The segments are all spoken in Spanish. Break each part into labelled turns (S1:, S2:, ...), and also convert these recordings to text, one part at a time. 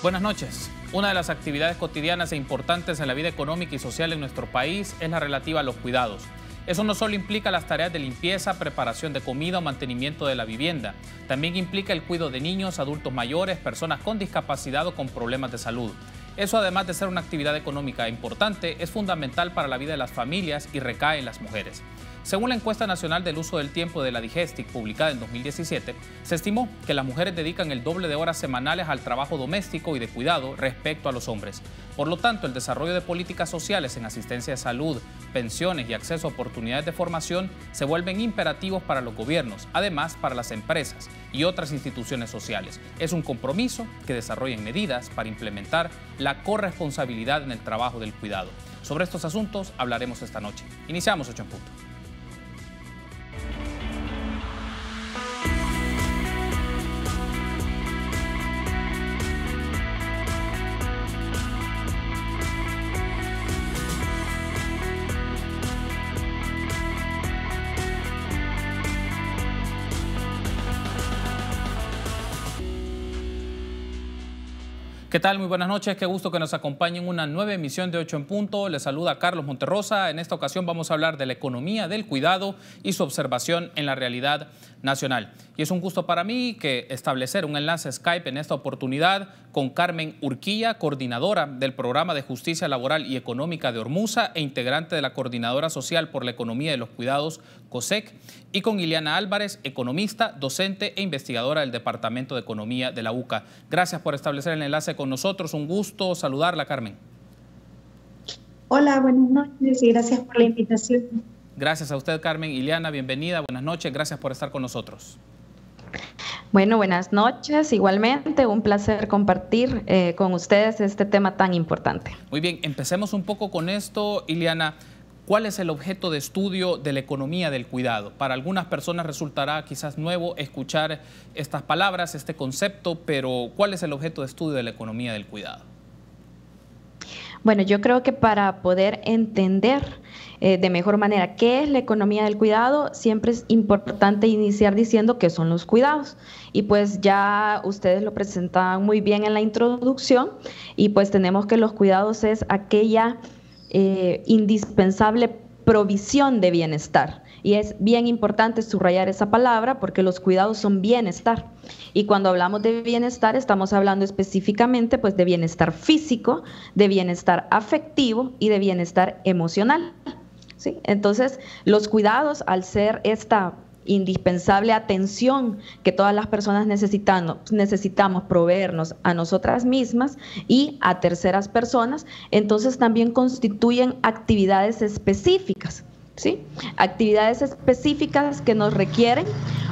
S1: Buenas noches. Una de las actividades cotidianas e importantes en la vida económica y social en nuestro país es la relativa a los cuidados. Eso no solo implica las tareas de limpieza, preparación de comida o mantenimiento de la vivienda. También implica el cuidado de niños, adultos mayores, personas con discapacidad o con problemas de salud. Eso, además de ser una actividad económica importante, es fundamental para la vida de las familias y recae en las mujeres. Según la encuesta nacional del uso del tiempo de la Digestic, publicada en 2017, se estimó que las mujeres dedican el doble de horas semanales al trabajo doméstico y de cuidado respecto a los hombres. Por lo tanto, el desarrollo de políticas sociales en asistencia de salud, pensiones y acceso a oportunidades de formación se vuelven imperativos para los gobiernos, además para las empresas y otras instituciones sociales. Es un compromiso que desarrollen medidas para implementar la corresponsabilidad en el trabajo del cuidado. Sobre estos asuntos hablaremos esta noche. Iniciamos 8 en punto. ¿Qué tal? Muy buenas noches, qué gusto que nos acompañen en una nueva emisión de 8 en punto. Les saluda Carlos Monterrosa. En esta ocasión vamos a hablar de la economía del cuidado y su observación en la realidad nacional. Y es un gusto para mí que establecer un enlace Skype en esta oportunidad con Carmen Urquilla, coordinadora del Programa de Justicia Laboral y Económica de Ormuza e integrante de la Coordinadora Social por la Economía de los Cuidados, COSEC, y con Ileana Álvarez, economista, docente e investigadora del Departamento de Economía de la UCA. Gracias por establecer el enlace con nosotros. Un gusto saludarla, Carmen.
S2: Hola, buenas noches y gracias por la invitación.
S1: Gracias a usted, Carmen. Ileana, bienvenida. Buenas noches. Gracias por estar con nosotros.
S3: Bueno, buenas noches. Igualmente, un placer compartir con ustedes este tema tan importante.
S1: Muy bien, empecemos un poco con esto, Ileana. ¿Cuál es el objeto de estudio de la economía del cuidado? Para algunas personas resultará quizás nuevo escuchar estas palabras, este concepto, pero ¿cuál es el objeto de estudio de la economía del cuidado?
S3: Bueno, yo creo que para poder entender de mejor manera qué es la economía del cuidado, siempre es importante iniciar diciendo qué son los cuidados. Y pues ya ustedes lo presentaban muy bien en la introducción, y pues tenemos que los cuidados es aquella indispensable provisión de bienestar. Y es bien importante subrayar esa palabra porque los cuidados son bienestar. Y cuando hablamos de bienestar estamos hablando específicamente pues de bienestar físico, de bienestar afectivo y de bienestar emocional, ¿sí? Entonces los cuidados, al ser esta indispensable atención que todas las personas necesitamos proveernos a nosotras mismas y a terceras personas, entonces también constituyen actividades específicas, ¿sí? Actividades específicas que nos requieren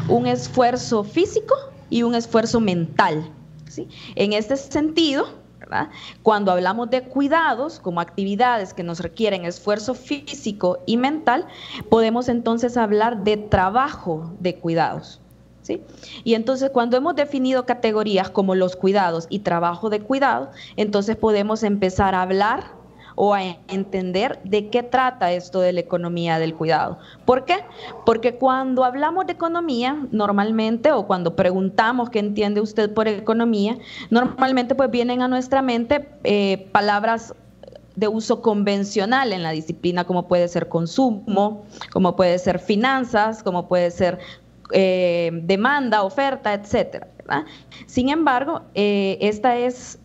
S3: un esfuerzo físico y un esfuerzo mental, ¿sí? En este sentido, ¿verdad?, cuando hablamos de cuidados como actividades que nos requieren esfuerzo físico y mental, podemos entonces hablar de trabajo de cuidados, ¿sí? Y entonces cuando hemos definido categorías como los cuidados y trabajo de cuidado, entonces podemos empezar a hablar o a entender de qué trata esto de la economía del cuidado. ¿Por qué? Porque cuando hablamos de economía, normalmente, o cuando preguntamos qué entiende usted por economía, normalmente pues vienen a nuestra mente palabras de uso convencional en la disciplina, como puede ser consumo, como puede ser finanzas, como puede ser demanda, oferta, etcétera, ¿verdad? Sin embargo, esta es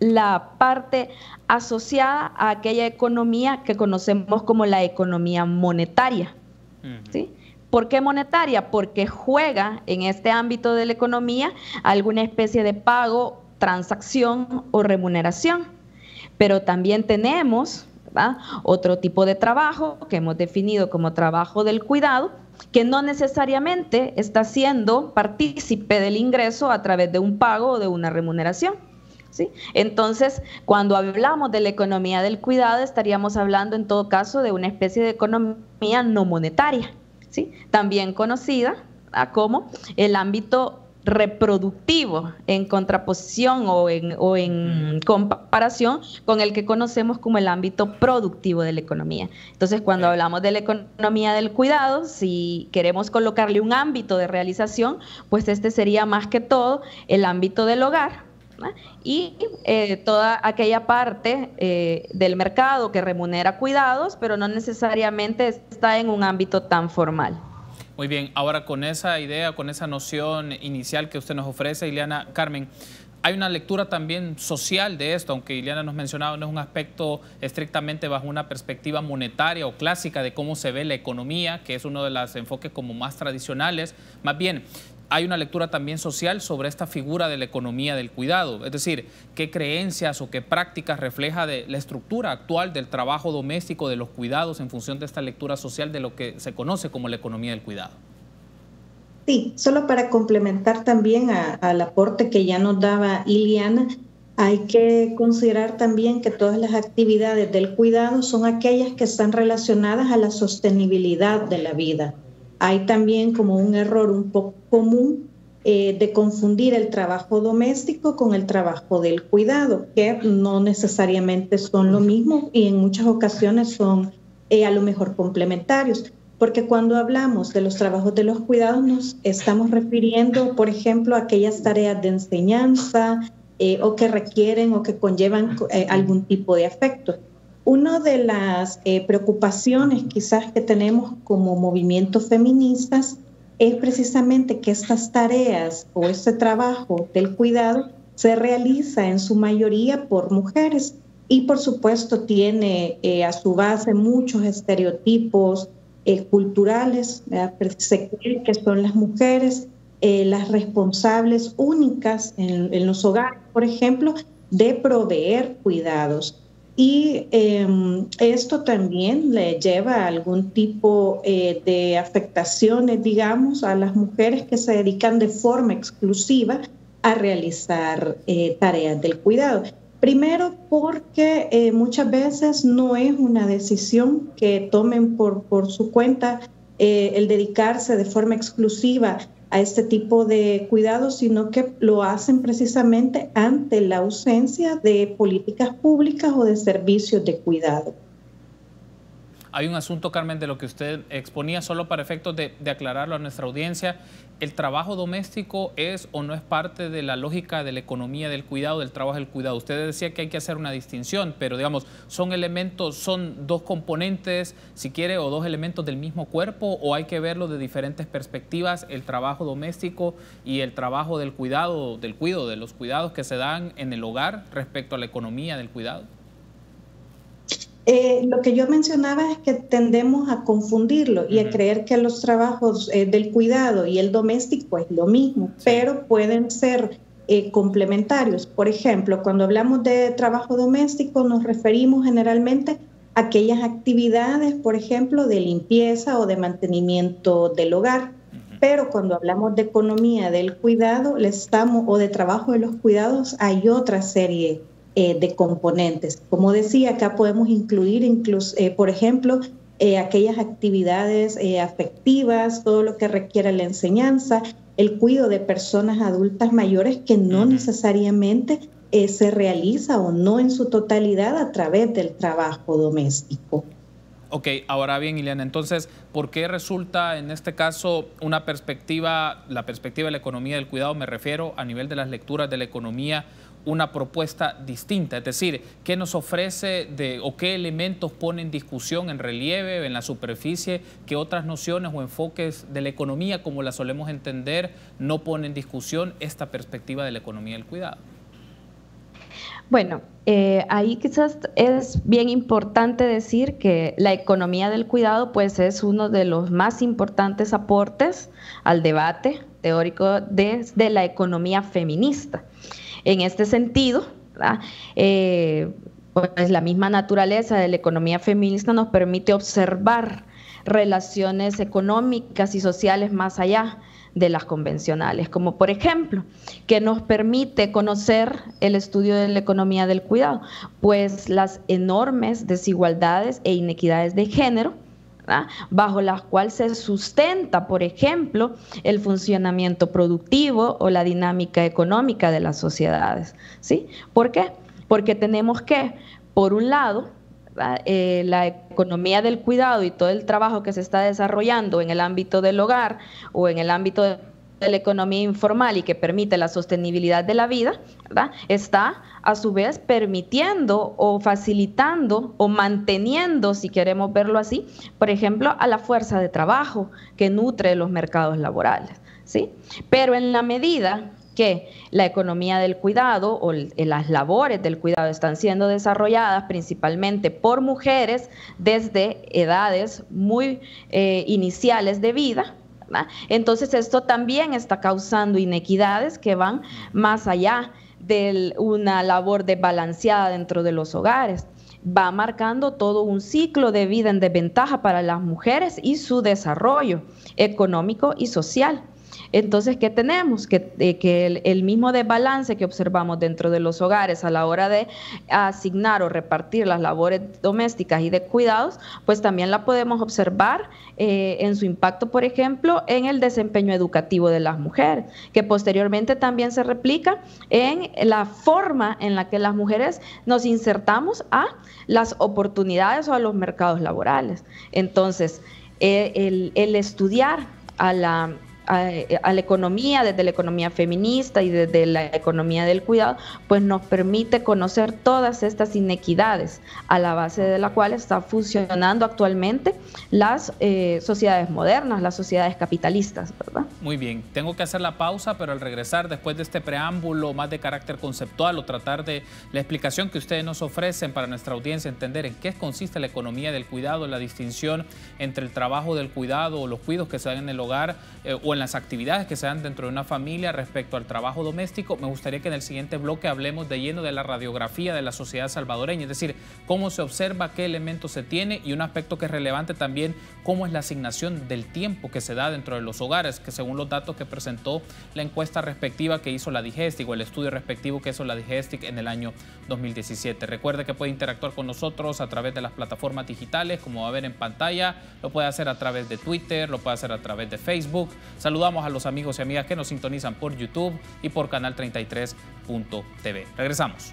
S3: la parte asociada a aquella economía que conocemos como la economía monetaria, ¿sí? ¿Por qué monetaria? Porque juega en este ámbito de la economía alguna especie de pago, transacción o remuneración. Pero también tenemos, ¿verdad?, otro tipo de trabajo que hemos definido como trabajo del cuidado, que no necesariamente está siendo partícipe del ingreso a través de un pago o de una remuneración, ¿sí? Entonces, cuando hablamos de la economía del cuidado, estaríamos hablando en todo caso de una especie de economía no monetaria, ¿sí?, también conocida como el ámbito reproductivo, en contraposición o en comparación con el que conocemos como el ámbito productivo de la economía. Entonces, cuando hablamos de la economía del cuidado, si queremos colocarle un ámbito de realización, pues este sería más que todo el ámbito del hogar, y toda aquella parte del mercado que remunera cuidados, pero no necesariamente está en un ámbito tan formal.
S1: Muy bien, ahora con esa idea, con esa noción inicial que usted nos ofrece, Ileana, Carmen, hay una lectura también social de esto, aunque Ileana nos mencionaba, no es un aspecto estrictamente bajo una perspectiva monetaria o clásica de cómo se ve la economía, que es uno de los enfoques como más tradicionales. Más bien, hay una lectura también social sobre esta figura de la economía del cuidado, es decir, qué creencias o qué prácticas refleja de la estructura actual del trabajo doméstico, de los cuidados, en función de esta lectura social de lo que se conoce como la economía del cuidado.
S2: Sí, solo para complementar también al aporte que ya nos daba Ileana, hay que considerar también que todas las actividades del cuidado son aquellas que están relacionadas a la sostenibilidad de la vida. Hay también como un error un poco común de confundir el trabajo doméstico con el trabajo del cuidado, que no necesariamente son lo mismo y en muchas ocasiones son a lo mejor complementarios. Porque cuando hablamos de los trabajos de los cuidados nos estamos refiriendo, por ejemplo, a aquellas tareas de enseñanza o que requieren o que conllevan algún tipo de afecto. Una de las preocupaciones quizás que tenemos como movimientos feministas es precisamente que estas tareas o este trabajo del cuidado se realiza en su mayoría por mujeres y por supuesto tiene a su base muchos estereotipos culturales. Se cree que son las mujeres las responsables únicas en los hogares, por ejemplo, de proveer cuidados. Y esto también le lleva a algún tipo de afectaciones, digamos, a las mujeres que se dedican de forma exclusiva a realizar tareas del cuidado. Primero porque muchas veces no es una decisión que tomen por su cuenta el dedicarse de forma exclusiva a este tipo de cuidados, sino que lo hacen precisamente ante la ausencia de políticas públicas o de servicios de cuidado.
S1: Hay un asunto, Carmen, de lo que usted exponía, solo para efectos de aclararlo a nuestra audiencia. ¿El trabajo doméstico es o no es parte de la lógica de la economía del cuidado, del trabajo del cuidado? Usted decía que hay que hacer una distinción, pero digamos, ¿son elementos, son dos componentes, si quiere, o dos elementos del mismo cuerpo, o hay que verlo de diferentes perspectivas, el trabajo doméstico y el trabajo del cuidado, de los cuidados que se dan en el hogar respecto a la economía del cuidado?
S2: Lo que yo mencionaba es que tendemos a confundirlo y a creer que los trabajos del cuidado y el doméstico es lo mismo, pero pueden ser complementarios. Por ejemplo, cuando hablamos de trabajo doméstico nos referimos generalmente a aquellas actividades, por ejemplo, de limpieza o de mantenimiento del hogar. Pero cuando hablamos de economía del cuidado o de trabajo de los cuidados, hay otra serie de componentes. Como decía, acá podemos incluir por ejemplo, aquellas actividades afectivas, todo lo que requiera la enseñanza, el cuidado de personas adultas mayores que no necesariamente se realiza o no en su totalidad a través del trabajo doméstico.
S1: Ok, ahora bien, Ileana, entonces, ¿por qué resulta en este caso la perspectiva de la economía del cuidado, me refiero a nivel de las lecturas de la economía, una propuesta distinta? Es decir, ¿qué nos ofrece o qué elementos pone en discusión, en relieve, en la superficie, que otras nociones o enfoques de la economía, como la solemos entender, no ponen en discusión esta perspectiva de la economía del cuidado?
S3: Bueno, ahí quizás es bien importante decir que la economía del cuidado pues es uno de los más importantes aportes al debate teórico de la economía feminista. En este sentido, pues la misma naturaleza de la economía feminista nos permite observar relaciones económicas y sociales más allá de las convencionales, como por ejemplo, que nos permite conocer el estudio de la economía del cuidado, pues las enormes desigualdades e inequidades de género, ¿verdad?, bajo las cuales se sustenta, por ejemplo, el funcionamiento productivo o la dinámica económica de las sociedades, ¿sí? ¿Por qué? Porque tenemos que, por un lado, la economía del cuidado y todo el trabajo que se está desarrollando en el ámbito del hogar o en el ámbito de de la economía informal y que permite la sostenibilidad de la vida, ¿verdad?, está a su vez permitiendo o facilitando o manteniendo, si queremos verlo así, por ejemplo, a la fuerza de trabajo que nutre los mercados laborales, ¿sí? Pero en la medida que la economía del cuidado o las labores del cuidado están siendo desarrolladas principalmente por mujeres desde edades muy iniciales de vida, ¿verdad?, entonces esto también está causando inequidades que van más allá de una labor desbalanceada dentro de los hogares. Va marcando todo un ciclo de vida en desventaja para las mujeres y su desarrollo económico y social. Entonces, ¿qué tenemos? Que el mismo desbalance que observamos dentro de los hogares a la hora de asignar o repartir las labores domésticas y de cuidados, pues también la podemos observar en su impacto, por ejemplo, en el desempeño educativo de las mujeres, que posteriormente también se replica en la forma en la que las mujeres nos insertamos a las oportunidades o a los mercados laborales. Entonces, el estudiar a la economía, desde la economía feminista y desde la economía del cuidado, pues nos permite conocer todas estas inequidades a la base de la cual están funcionando actualmente las sociedades modernas, las sociedades capitalistas, ¿verdad?
S1: Muy bien, tengo que hacer la pausa, pero al regresar, después de este preámbulo más de carácter conceptual o tratar de la explicación que ustedes nos ofrecen para nuestra audiencia, entender en qué consiste la economía del cuidado, la distinción entre el trabajo del cuidado o los cuidados que se dan en el hogar o en las actividades que se dan dentro de una familia respecto al trabajo doméstico. Me gustaría que en el siguiente bloque hablemos de lleno de la radiografía de la sociedad salvadoreña, es decir, cómo se observa, qué elementos se tiene y un aspecto que es relevante también, cómo es la asignación del tiempo que se da dentro de los hogares, que según los datos que presentó la encuesta respectiva que hizo la DIGESTIC o el estudio respectivo que hizo la DIGESTIC en el año 2017. Recuerde que puede interactuar con nosotros a través de las plataformas digitales, como va a ver en pantalla, lo puede hacer a través de Twitter, lo puede hacer a través de Facebook. Saludamos a los amigos y amigas que nos sintonizan por YouTube y por Canal 33.tv. Regresamos.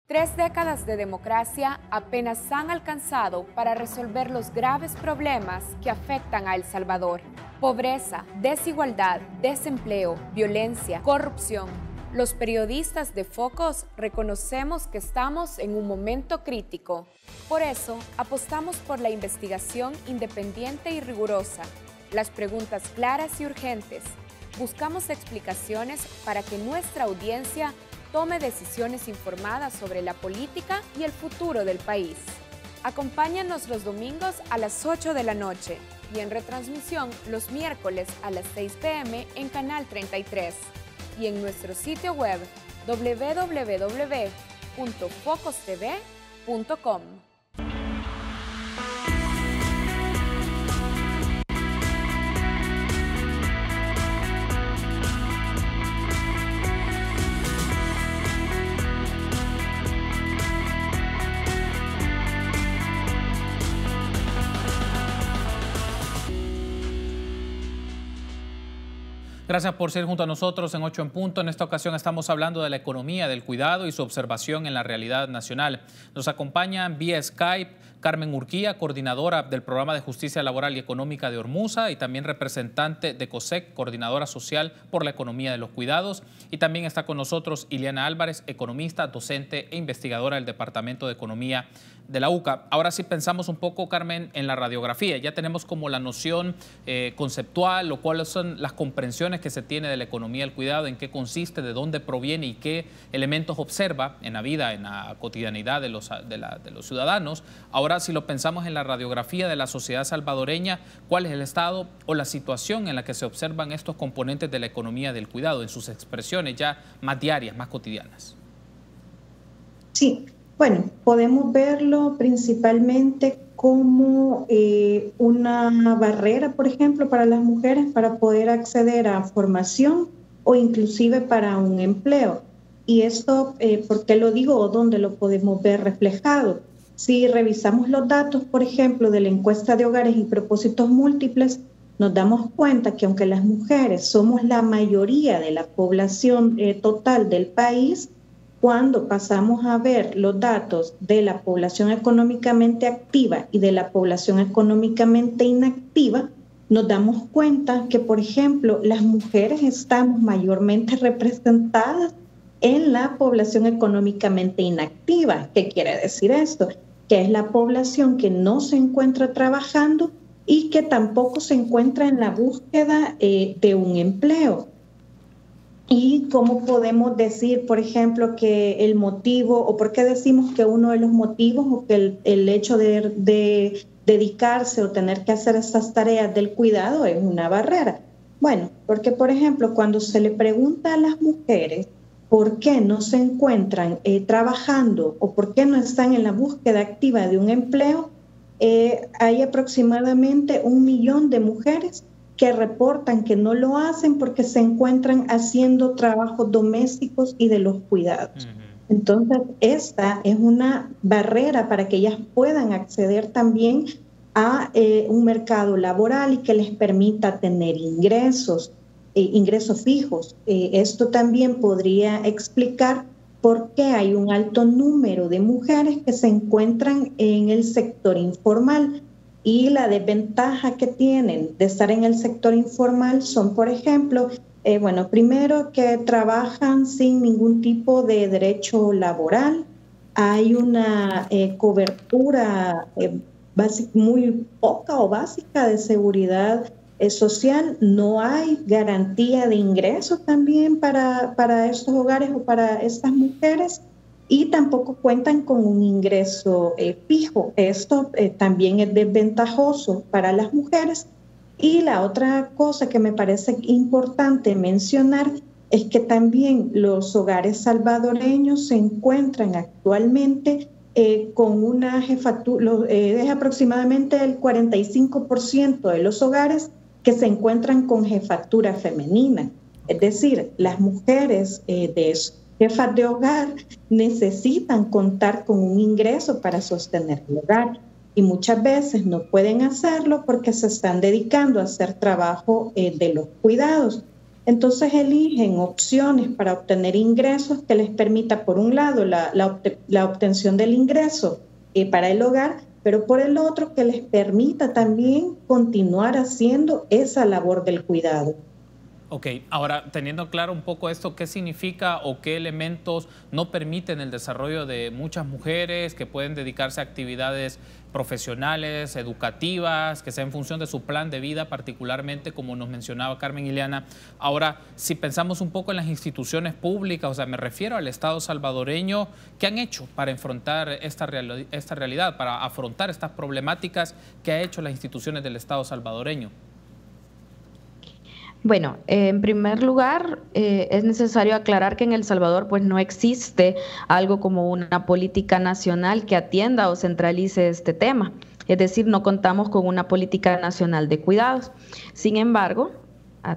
S4: Tres décadas de democracia apenas han alcanzado para resolver los graves problemas que afectan a El Salvador. Pobreza, desigualdad, desempleo, violencia, corrupción. Los periodistas de Focus reconocemos que estamos en un momento crítico. Por eso, apostamos por la investigación independiente y rigurosa, las preguntas claras y urgentes. Buscamos explicaciones para que nuestra audiencia tome decisiones informadas sobre la política y el futuro del país. Acompáñanos los domingos a las 8 de la noche y en retransmisión los miércoles a las 6 p.m. en Canal 33 y en nuestro sitio web www.focostv.com.
S1: Gracias por ser junto a nosotros en 8 en Punto. En esta ocasión estamos hablando de la economía del cuidado y su observación en la realidad nacional. Nos acompañan vía Skype Carmen Urquía, coordinadora del Programa de Justicia Laboral y Económica de Ormuza y también representante de COSEC, coordinadora social por la economía de los cuidados. Y también está con nosotros Ileana Álvarez, economista, docente e investigadora del Departamento de Economía de la UCA. Ahora sí pensamos un poco, Carmen, en la radiografía. Ya tenemos como la noción conceptual o cuáles son las comprensiones que se tiene de la economía del cuidado, en qué consiste, de dónde proviene y qué elementos observa en la vida, en la cotidianidad de los ciudadanos. Ahora, si lo pensamos en la radiografía de la sociedad salvadoreña, ¿cuál es el estado o la situación en la que se observan estos componentes de la economía del cuidado en sus expresiones ya más diarias, más cotidianas?
S2: Sí. Bueno, podemos verlo principalmente como una barrera, por ejemplo, para las mujeres para poder acceder a formación o inclusive para un empleo. Y esto, ¿por qué lo digo o dónde lo podemos ver reflejado? Si revisamos los datos, por ejemplo, de la encuesta de hogares y propósitos múltiples, nos damos cuenta que aunque las mujeres somos la mayoría de la población total del país, cuando pasamos a ver los datos de la población económicamente activa y de la población económicamente inactiva, nos damos cuenta que, por ejemplo, las mujeres estamos mayormente representadas en la población económicamente inactiva. ¿Qué quiere decir esto? Que es la población que no se encuentra trabajando y que tampoco se encuentra en la búsqueda de un empleo. ¿Y cómo podemos decir, por ejemplo, que el motivo, o por qué decimos que uno de los motivos o que el hecho de dedicarse o tener que hacer estas tareas del cuidado es una barrera? Bueno, porque, por ejemplo, cuando se le pregunta a las mujeres por qué no se encuentran trabajando o por qué no están en la búsqueda activa de un empleo, hay aproximadamente 1 millón de mujeres que reportan que no lo hacen porque se encuentran haciendo trabajos domésticos y de los cuidados. Entonces, esta es una barrera para que ellas puedan acceder también a un mercado laboral y que les permita tener ingresos fijos. Esto también podría explicar por qué hay un alto número de mujeres que se encuentran en el sector informal. Y la desventaja que tienen de estar en el sector informal son, por ejemplo, primero que trabajan sin ningún tipo de derecho laboral. Hay una cobertura muy poca o básica de seguridad social. No hay garantía de ingresos también para estos hogares o para estas mujeres. Y tampoco cuentan con un ingreso fijo. Esto también es desventajoso para las mujeres. Y la otra cosa que me parece importante mencionar es que también los hogares salvadoreños se encuentran actualmente con una jefatura, es aproximadamente el 45% de los hogares que se encuentran con jefatura femenina. Es decir, las mujeres jefas de hogar necesitan contar con un ingreso para sostener el hogar y muchas veces no pueden hacerlo porque se están dedicando a hacer trabajo de los cuidados. Entonces eligen opciones para obtener ingresos que les permita, por un lado, la obtención del ingreso para el hogar, pero por el otro que les permita también continuar haciendo esa labor del cuidado.
S1: Ok, ahora teniendo claro un poco esto, ¿qué significa o qué elementos no permiten el desarrollo de muchas mujeres que pueden dedicarse a actividades profesionales, educativas, que sea en función de su plan de vida, particularmente como nos mencionaba Carmen Ileana? Ahora, si pensamos un poco en las instituciones públicas, o sea, me refiero al Estado salvadoreño, ¿qué han hecho para enfrentar esta realidad, para afrontar estas problemáticas que ha hecho las instituciones del Estado salvadoreño?
S3: Bueno, en primer lugar, es necesario aclarar que en El Salvador pues no existe algo como una política nacional que atienda o centralice este tema. Es decir, no contamos con una política nacional de cuidados. Sin embargo,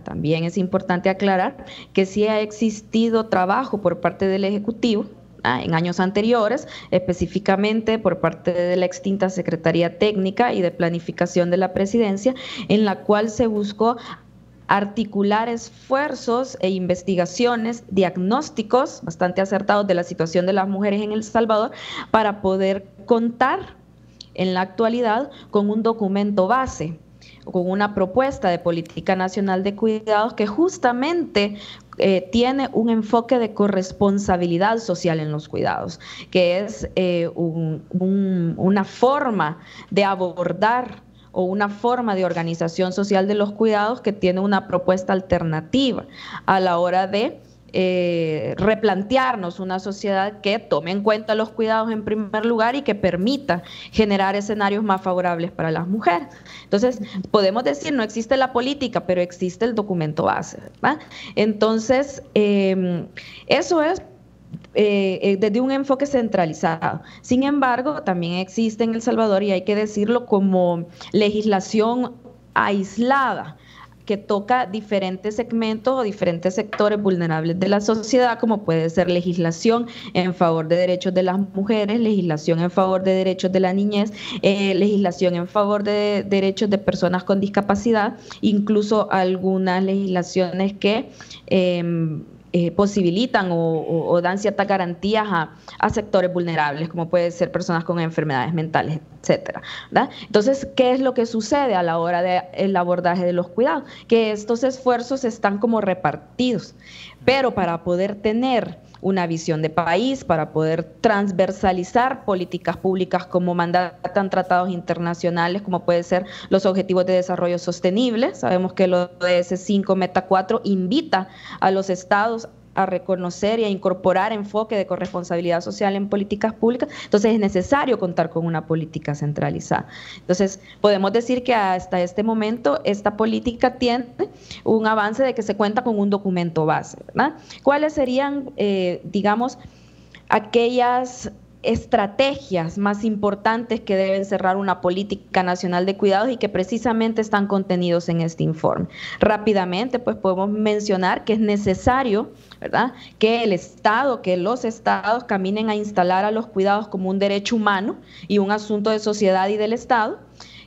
S3: también es importante aclarar que sí ha existido trabajo por parte del Ejecutivo en años anteriores, específicamente por parte de la extinta Secretaría Técnica y de Planificación de la Presidencia, en la cual se buscó articular esfuerzos e investigaciones, diagnósticos bastante acertados de la situación de las mujeres en El Salvador para poder contar en la actualidad con un documento base, con una propuesta de política nacional de cuidados que justamente tiene un enfoque de corresponsabilidad social en los cuidados, que es una forma de abordar o una forma de organización social de los cuidados que tiene una propuesta alternativa a la hora de replantearnos una sociedad que tome en cuenta los cuidados en primer lugar y que permita generar escenarios más favorables para las mujeres. Entonces, podemos decir, no existe la política, pero existe el documento base, ¿verdad? Entonces, eso es desde un enfoque centralizado. Sin embargo, también existe en El Salvador, y hay que decirlo, como legislación aislada que toca diferentes segmentos o diferentes sectores vulnerables de la sociedad, como puede ser legislación en favor de derechos de las mujeres, legislación en favor de derechos de la niñez, legislación en favor de derechos de personas con discapacidad, incluso algunas legislaciones que posibilitan o dan ciertas garantías a sectores vulnerables, como puede ser personas con enfermedades mentales, etcétera, ¿verdad? Entonces, ¿qué es lo que sucede a la hora del abordaje de los cuidados? Que estos esfuerzos están como repartidos, pero para poder tener una visión de país, para poder transversalizar políticas públicas como mandatan tratados internacionales, como puede ser los Objetivos de Desarrollo Sostenible. Sabemos que el ODS 5 Meta 4 invita a los estados a reconocer y a incorporar enfoque de corresponsabilidad social en políticas públicas. Entonces es necesario contar con una política centralizada. Entonces podemos decir que hasta este momento esta política tiene un avance de que se cuenta con un documento base, ¿verdad? ¿Cuáles serían, digamos, aquellas estrategias más importantes que deben cerrar una política nacional de cuidados y que precisamente están contenidos en este informe? Rápidamente, pues podemos mencionar que es necesario, ¿verdad?, que el Estado, que los estados caminen a instalar a los cuidados como un derecho humano y un asunto de sociedad y del Estado,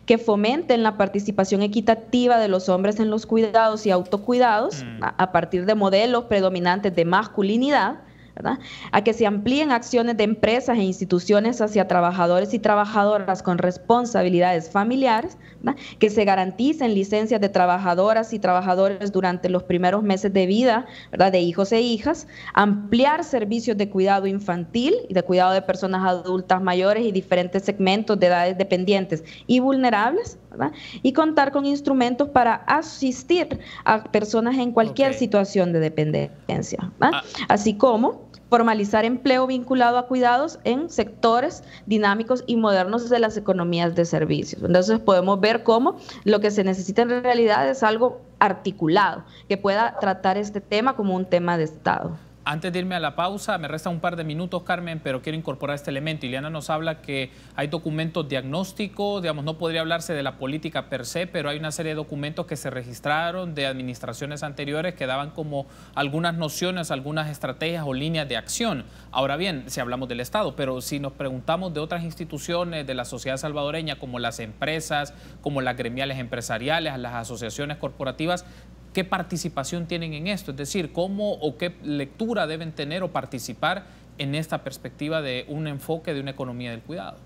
S3: que fomenten la participación equitativa de los hombres en los cuidados y autocuidados a partir de modelos predominantes de masculinidad, ¿verdad?, a que se amplíen acciones de empresas e instituciones hacia trabajadores y trabajadoras con responsabilidades familiares, ¿verdad?, que se garanticen licencias de trabajadoras y trabajadores durante los primeros meses de vida, ¿verdad?, de hijos e hijas, ampliar servicios de cuidado infantil y de cuidado de personas adultas mayores y diferentes segmentos de edades dependientes y vulnerables, ¿verdad?, y contar con instrumentos para asistir a personas en cualquier situación de dependencia, ¿verdad?, así como formalizar empleo vinculado a cuidados en sectores dinámicos y modernos de las economías de servicios. Entonces podemos ver cómo lo que se necesita en realidad es algo articulado, que pueda tratar este tema como un tema de Estado.
S1: Antes de irme a la pausa, me restan un par de minutos, Carmen, pero quiero incorporar este elemento. Ileana nos habla que hay documentos diagnósticos, digamos, no podría hablarse de la política per se, pero hay una serie de documentos que se registraron de administraciones anteriores que daban como algunas nociones, algunas estrategias o líneas de acción. Ahora bien, si hablamos del Estado, pero si nos preguntamos de otras instituciones de la sociedad salvadoreña, como las empresas, como las gremiales empresariales, las asociaciones corporativas, ¿qué participación tienen en esto? Es decir, ¿cómo o qué lectura deben tener o participar en esta perspectiva de un enfoque de una economía del cuidado?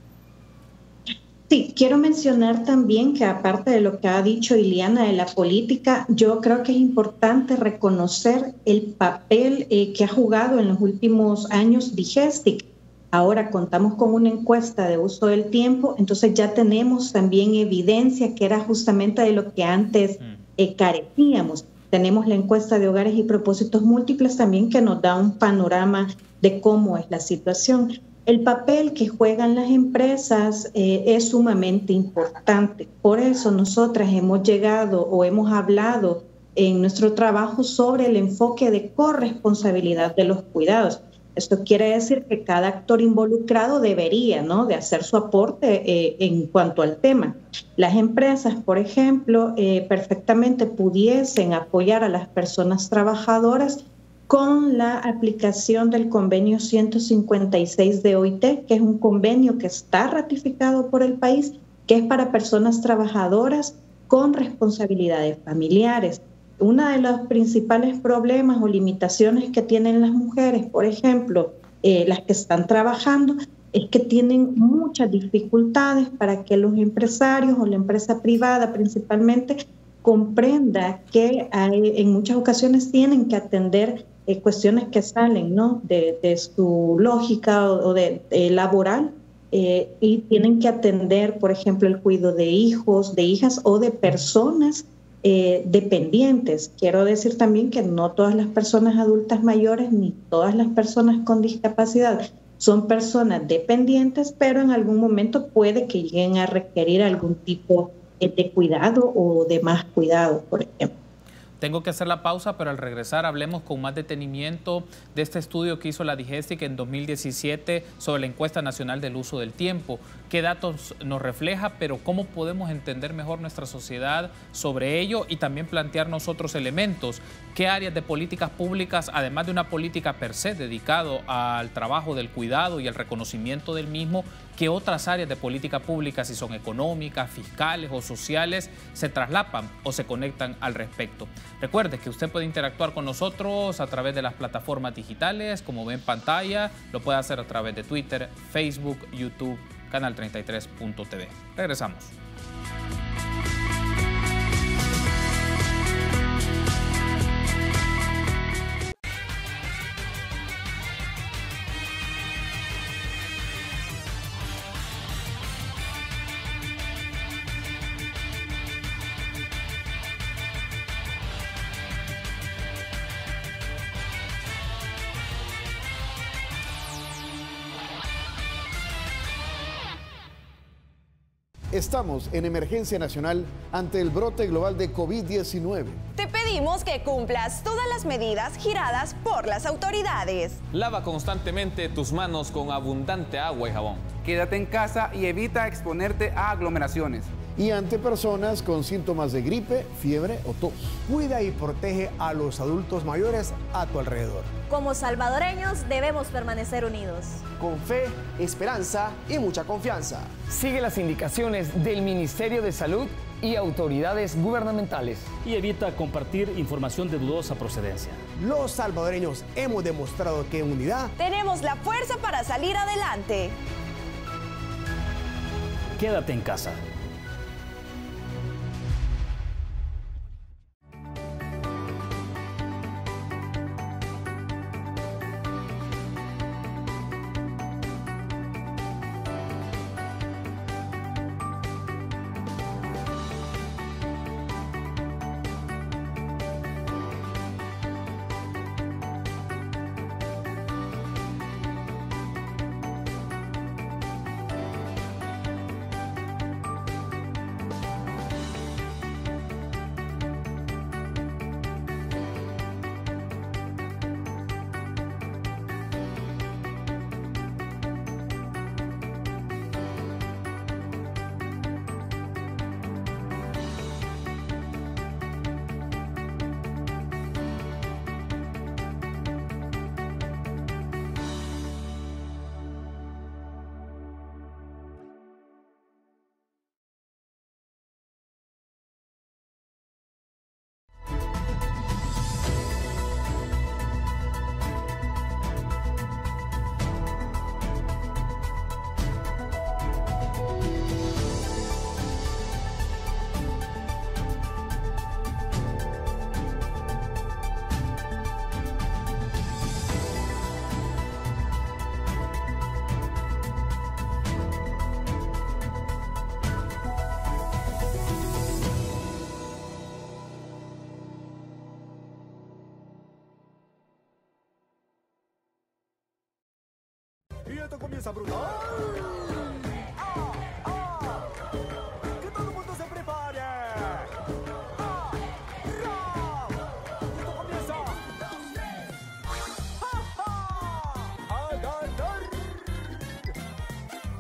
S2: Sí, quiero mencionar también que aparte de lo que ha dicho Iliana de la política, yo creo que es importante reconocer el papel que ha jugado en los últimos años Digestic. Ahora contamos con una encuesta de uso del tiempo, entonces ya tenemos también evidencia que era justamente de lo que antes carecíamos. Tenemos la encuesta de hogares y propósitos múltiples también que nos da un panorama de cómo es la situación. El papel que juegan las empresas es sumamente importante. Por eso nosotras hemos llegado o hemos hablado en nuestro trabajo sobre el enfoque de corresponsabilidad de los cuidados. Esto quiere decir que cada actor involucrado debería, ¿no?, de hacer su aporte en cuanto al tema. Las empresas, por ejemplo, perfectamente pudiesen apoyar a las personas trabajadoras con la aplicación del convenio 156 de OIT, que es un convenio que está ratificado por el país, que es para personas trabajadoras con responsabilidades familiares. Uno de los principales problemas o limitaciones que tienen las mujeres, por ejemplo, las que están trabajando, es que tienen muchas dificultades para que los empresarios o la empresa privada principalmente comprenda que en muchas ocasiones tienen que atender cuestiones que salen, ¿no?, de su lógica o de laboral, y tienen que atender, por ejemplo, el cuidado de hijos, de hijas o de personas dependientes. Quiero decir también que no todas las personas adultas mayores ni todas las personas con discapacidad son personas dependientes, pero en algún momento puede que lleguen a requerir algún tipo de cuidado o de más cuidado, por ejemplo.
S1: Tengo que hacer la pausa, pero al regresar hablemos con más detenimiento de este estudio que hizo la Digestic en 2017 sobre la encuesta nacional del uso del tiempo. ¿Qué datos nos refleja, pero cómo podemos entender mejor nuestra sociedad sobre ello y también plantearnos otros elementos? ¿Qué áreas de políticas públicas, además de una política per se dedicado al trabajo del cuidado y el reconocimiento del mismo, qué otras áreas de política pública, si son económicas, fiscales o sociales, se traslapan o se conectan al respecto? Recuerde que usted puede interactuar con nosotros a través de las plataformas digitales, como ve en pantalla, lo puede hacer a través de Twitter, Facebook, YouTube, canal33.tv. Regresamos.
S5: Estamos en emergencia nacional ante el brote global de COVID-19.
S6: Te pedimos que cumplas todas las medidas giradas por las autoridades.
S7: Lava constantemente tus manos con abundante agua y jabón.
S8: Quédate en casa y evita exponerte a aglomeraciones.
S5: Y ante personas con síntomas de gripe, fiebre o tos.
S9: Cuida y protege a los adultos mayores a tu alrededor.
S10: Como salvadoreños debemos permanecer unidos.
S11: Con fe, esperanza y mucha confianza.
S12: Sigue las indicaciones del Ministerio de Salud y autoridades gubernamentales.
S13: Y evita compartir información de dudosa procedencia.
S9: Los salvadoreños hemos demostrado que en unidad
S6: tenemos la fuerza para salir adelante.
S13: Quédate en casa.
S9: a brutal. Que todo el mundo se prepare. Esto comienza. A ganar,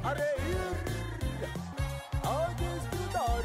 S9: a reír, a disfrutar.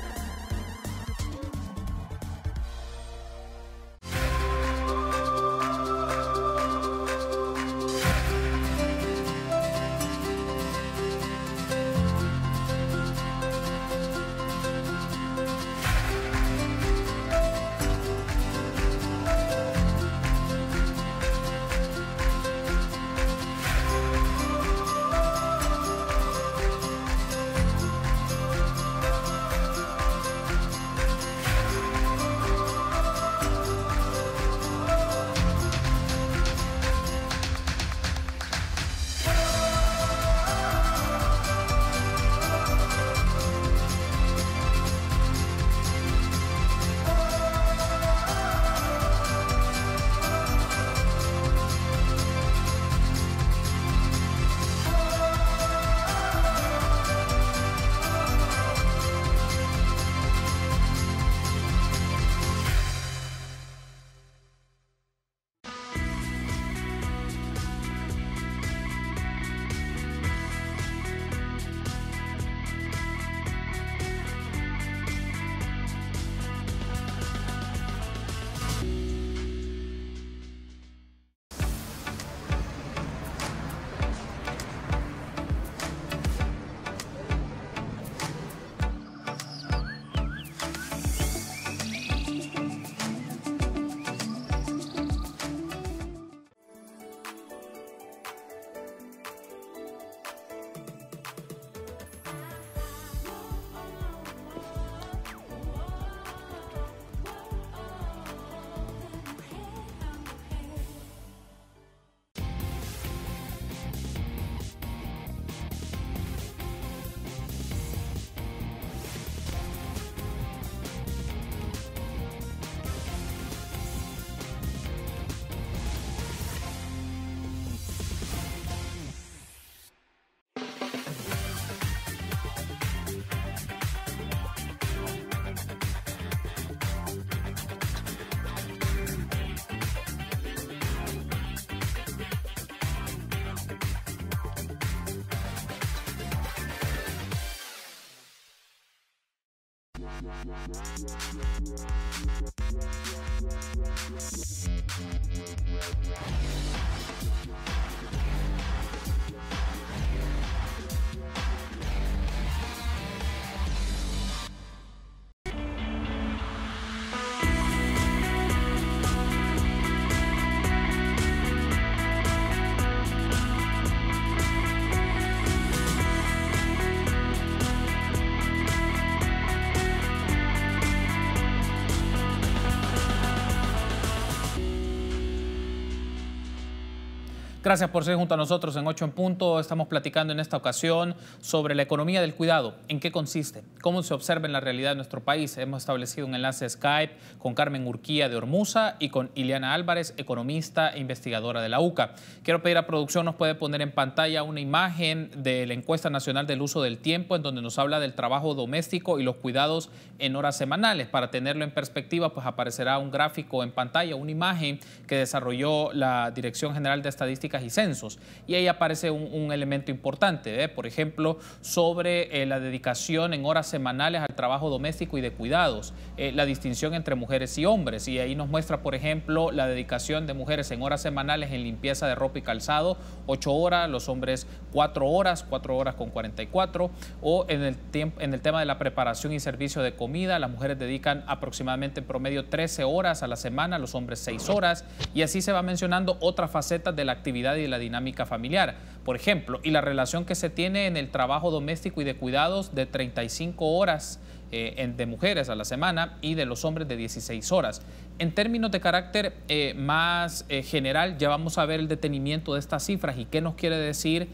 S1: Gracias por ser junto a nosotros en 8 en Punto. Estamos platicando en esta ocasión sobre la economía del cuidado. ¿En qué consiste? ¿Cómo se observa en la realidad de nuestro país? Hemos establecido un enlace Skype con Carmen Urquía de Ormuza y con Ileana Álvarez, economista e investigadora de la UCA. Quiero pedir a producción nos puede poner en pantalla una imagen de la encuesta nacional del uso del tiempo en donde nos habla del trabajo doméstico y los cuidados en horas semanales. Para tenerlo en perspectiva, pues aparecerá un gráfico en pantalla, una imagen que desarrolló la Dirección General de Estadísticas y Censos, y ahí aparece un elemento importante, por ejemplo, sobre la dedicación en horas semanales al trabajo doméstico y de cuidados, la distinción entre mujeres y hombres, y ahí nos muestra, por ejemplo, la dedicación de mujeres en horas semanales en limpieza de ropa y calzado, 8 horas, los hombres 4 horas con 44, o en el tema de la preparación y servicio de comida, las mujeres dedican aproximadamente en promedio 13 horas a la semana, los hombres 6 horas, y así se va mencionando otras facetas de la actividad y de la dinámica familiar, por ejemplo, y la relación que se tiene en el trabajo doméstico y de cuidados de 35 horas de mujeres a la semana y de los hombres de 16 horas. En términos de carácter más general, ya vamos a ver el detenimiento de estas cifras y qué nos quiere decir,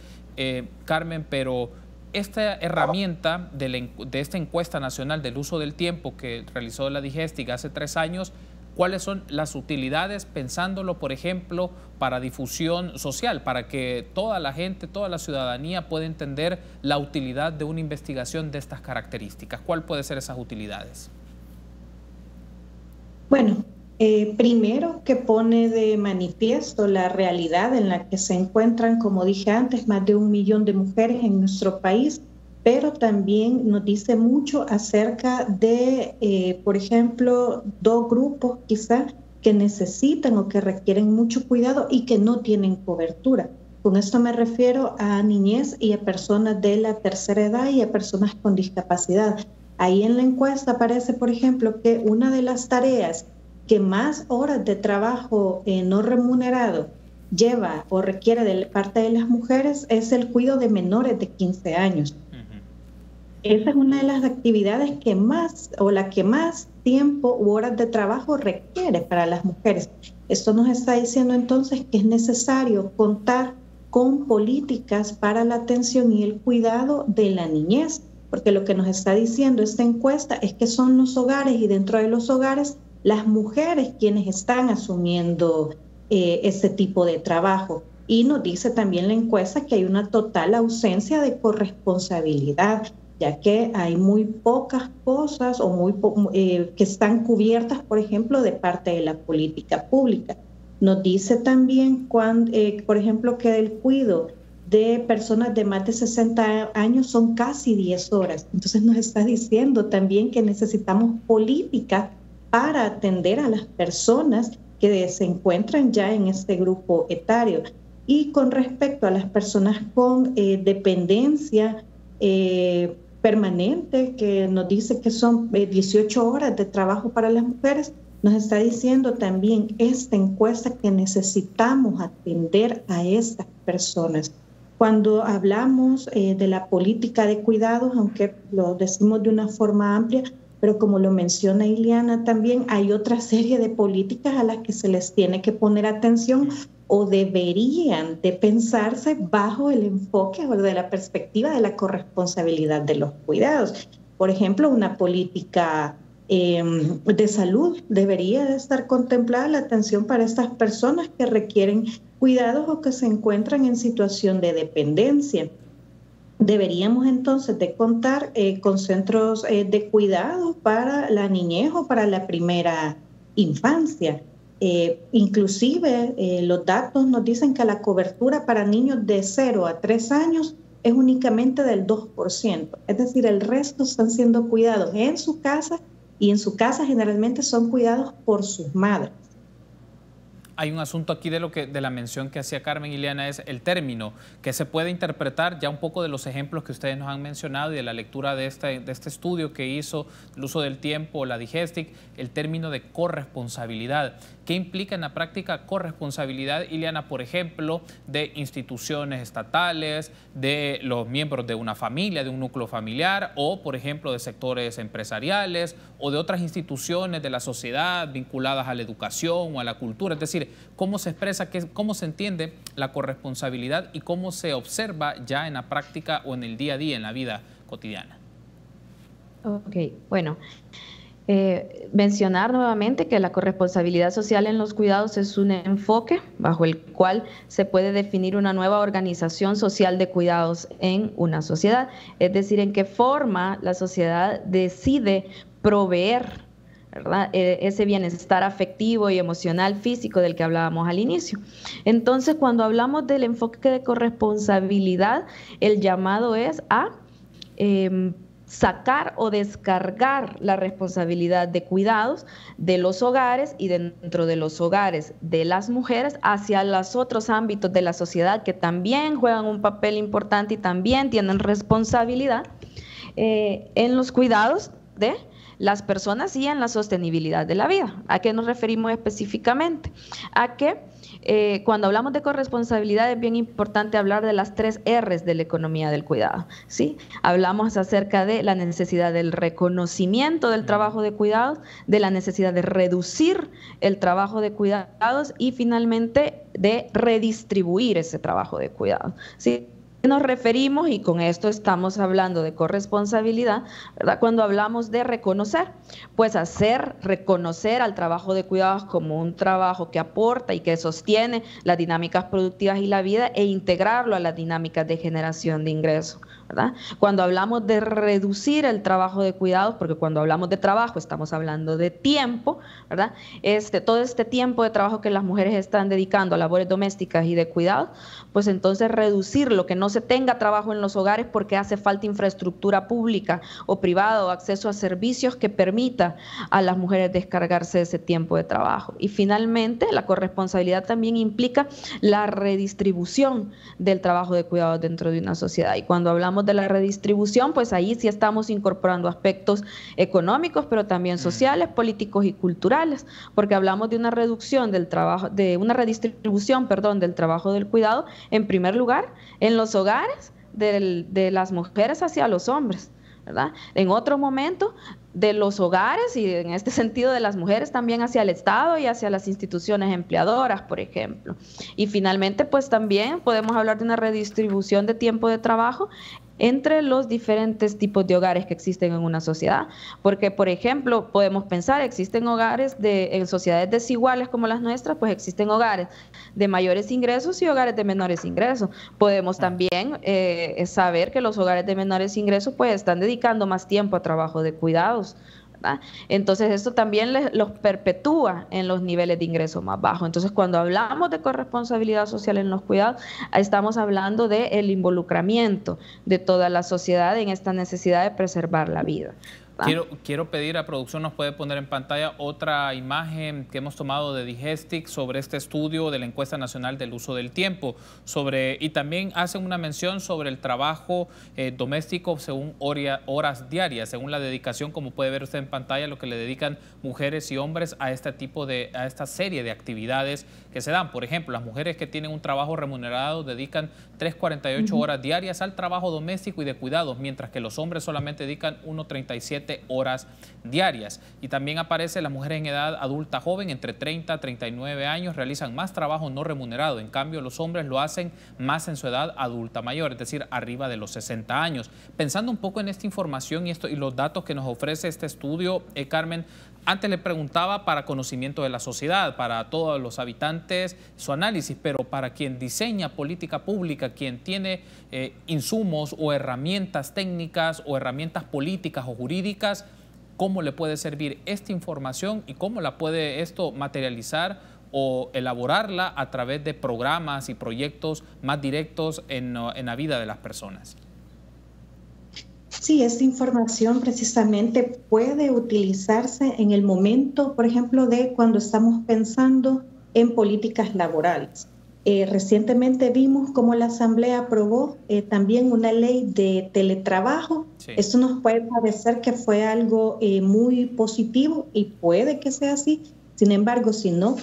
S1: Carmen, pero esta herramienta de esta encuesta nacional del uso del tiempo que realizó la Digestic hace 3 años, ¿Cuáles son las utilidades, pensándolo, por ejemplo, para difusión social, para que toda la gente, toda la ciudadanía pueda entender la utilidad de una investigación de estas características? ¿Cuál puede ser esas utilidades?
S2: Bueno, primero que pone de manifiesto la realidad en la que se encuentran, como dije antes, más de 1 millón de mujeres en nuestro país, pero también nos dice mucho acerca de, por ejemplo, 2 grupos quizá que necesitan o que requieren mucho cuidado y que no tienen cobertura. Con esto me refiero a niñez y a personas de la tercera edad y a personas con discapacidad. Ahí en la encuesta aparece, por ejemplo, que una de las tareas que más horas de trabajo no remunerado lleva o requiere de parte de las mujeres es el cuidado de menores de 15 años. Esa es una de las actividades que más, o la que más tiempo u horas de trabajo requiere para las mujeres. Esto nos está diciendo entonces que es necesario contar con políticas para la atención y el cuidado de la niñez, porque lo que nos está diciendo esta encuesta es que son los hogares y dentro de los hogares las mujeres quienes están asumiendo ese tipo de trabajo. Y nos dice también la encuesta que hay una total ausencia de corresponsabilidad, ya que hay muy pocas cosas o que están cubiertas, por ejemplo, de parte de la política pública. Nos dice también, por ejemplo, que el cuidado de personas de más de 60 años son casi 10 horas. Entonces nos está diciendo también que necesitamos políticas para atender a las personas que se encuentran ya en este grupo etario. Y con respecto a las personas con dependencia permanente, que nos dice que son 18 horas de trabajo para las mujeres, nos está diciendo también esta encuesta que necesitamos atender a estas personas. Cuando hablamos de la política de cuidados, aunque lo decimos de una forma amplia, pero como lo menciona Ileana también, hay otra serie de políticas a las que se les tiene que poner atención o deberían de pensarse bajo el enfoque o de la perspectiva de la corresponsabilidad de los cuidados. Por ejemplo, una política de salud debería de estar contemplada la atención para estas personas que requieren cuidados o que se encuentran en situación de dependencia. Deberíamos entonces de contar con centros de cuidado para la niñez o para la primera infancia. Inclusive los datos nos dicen que la cobertura para niños de 0 a 3 años es únicamente del 2%. Es decir, el resto están siendo cuidados en su casa y en su casa generalmente son cuidados por sus madres.
S1: Hay un asunto aquí de la mención que hacía Carmen Ileana, es el término, que se puede interpretar ya un poco de los ejemplos que ustedes nos han mencionado y de la lectura de este estudio que hizo, el uso del tiempo, la Digestic, el término de corresponsabilidad. ¿Qué implica en la práctica corresponsabilidad, Ileana, por ejemplo, de instituciones estatales, de los miembros de una familia, de un núcleo familiar, o, por ejemplo, de sectores empresariales o de otras instituciones de la sociedad vinculadas a la educación o a la cultura? Es decir, cómo se expresa, cómo se entiende la corresponsabilidad y cómo se observa ya en la práctica o en el día a día, en la vida cotidiana.
S3: Ok, bueno, mencionar nuevamente que la corresponsabilidad social en los cuidados es un enfoque bajo el cual se puede definir una nueva organización social de cuidados en una sociedad, es decir, en qué forma la sociedad decide proveer, ¿verdad?, ese bienestar afectivo y emocional físico del que hablábamos al inicio. Entonces, cuando hablamos del enfoque de corresponsabilidad, el llamado es a sacar o descargar la responsabilidad de cuidados de los hogares y dentro de los hogares de las mujeres hacia los otros ámbitos de la sociedad que también juegan un papel importante y también tienen responsabilidad en los cuidados de las personas y en la sostenibilidad de la vida. ¿A qué nos referimos específicamente? A que cuando hablamos de corresponsabilidad es bien importante hablar de las 3 R's de la economía del cuidado, ¿sí? Hablamos acerca de la necesidad del reconocimiento del trabajo de cuidados, de la necesidad de reducir el trabajo de cuidados y finalmente de redistribuir ese trabajo de cuidados, ¿sí? nos referimos, y con esto estamos hablando de corresponsabilidad, ¿verdad? Cuando hablamos de reconocer, pues reconocer al trabajo de cuidados como un trabajo que aporta y que sostiene las dinámicas productivas y la vida, e integrarlo a las dinámicas de generación de ingresos, ¿verdad? Cuando hablamos de reducir el trabajo de cuidados, porque cuando hablamos de trabajo estamos hablando de tiempo, ¿verdad? Todo este tiempo de trabajo que las mujeres están dedicando a labores domésticas y de cuidados, pues entonces reducir lo que no se tenga trabajo en los hogares porque hace falta infraestructura pública o privada o acceso a servicios que permita a las mujeres descargarse de ese tiempo de trabajo. Y finalmente, la corresponsabilidad también implica la redistribución del trabajo de cuidados dentro de una sociedad. Y cuando hablamos de la redistribución, pues ahí sí estamos incorporando aspectos económicos, pero también sociales, políticos y culturales, porque hablamos de una reducción del trabajo, de una redistribución, perdón, del trabajo del cuidado, en primer lugar, en los hogares de las mujeres hacia los hombres, ¿verdad? En otro momento, de los hogares y en este sentido de las mujeres también hacia el Estado y hacia las instituciones empleadoras, por ejemplo. Y finalmente, pues también podemos hablar de una redistribución de tiempo de trabajo entre los diferentes tipos de hogares que existen en una sociedad, porque por ejemplo podemos pensar, existen hogares en sociedades desiguales como las nuestras, pues existen hogares de mayores ingresos y hogares de menores ingresos. Podemos también saber que los hogares de menores ingresos pues están dedicando más tiempo a trabajo de cuidados, ¿verdad? Entonces esto también los perpetúa en los niveles de ingreso más bajos. Entonces cuando hablamos de corresponsabilidad social en los cuidados, estamos hablando del involucramiento de toda la sociedad en esta necesidad de preservar la vida.
S1: Quiero pedir a producción, nos puede poner en pantalla otra imagen que hemos tomado de Digestic sobre este estudio de la encuesta nacional del uso del tiempo, y también hacen una mención sobre el trabajo doméstico según horas diarias, según la dedicación, como puede ver usted en pantalla, lo que le dedican mujeres y hombres a esta serie de actividades que se dan. Por ejemplo, las mujeres que tienen un trabajo remunerado dedican 3,48 horas diarias al trabajo doméstico y de cuidados, mientras que los hombres solamente dedican 1,37 horas diarias. Y también aparece las mujeres en edad adulta joven, entre 30 a 39 años, realizan más trabajo no remunerado. En cambio, los hombres lo hacen más en su edad adulta mayor, es decir, arriba de los 60 años. Pensando un poco en esta información y los datos que nos ofrece este estudio, Carmen, antes le preguntaba para conocimiento de la sociedad, para todos los habitantes, su análisis, pero para quien diseña política pública, quien tiene insumos o herramientas técnicas o herramientas políticas o jurídicas, ¿cómo le puede servir esta información y cómo la puede esto materializar o elaborarla a través de programas y proyectos más directos en la vida de las personas?
S2: Sí, esta información precisamente puede utilizarse en el momento, por ejemplo, de cuando estamos pensando en políticas laborales. Recientemente vimos cómo la Asamblea aprobó también una ley de teletrabajo. Sí. Esto nos puede parecer que fue algo muy positivo y puede que sea así. Sin embargo, si no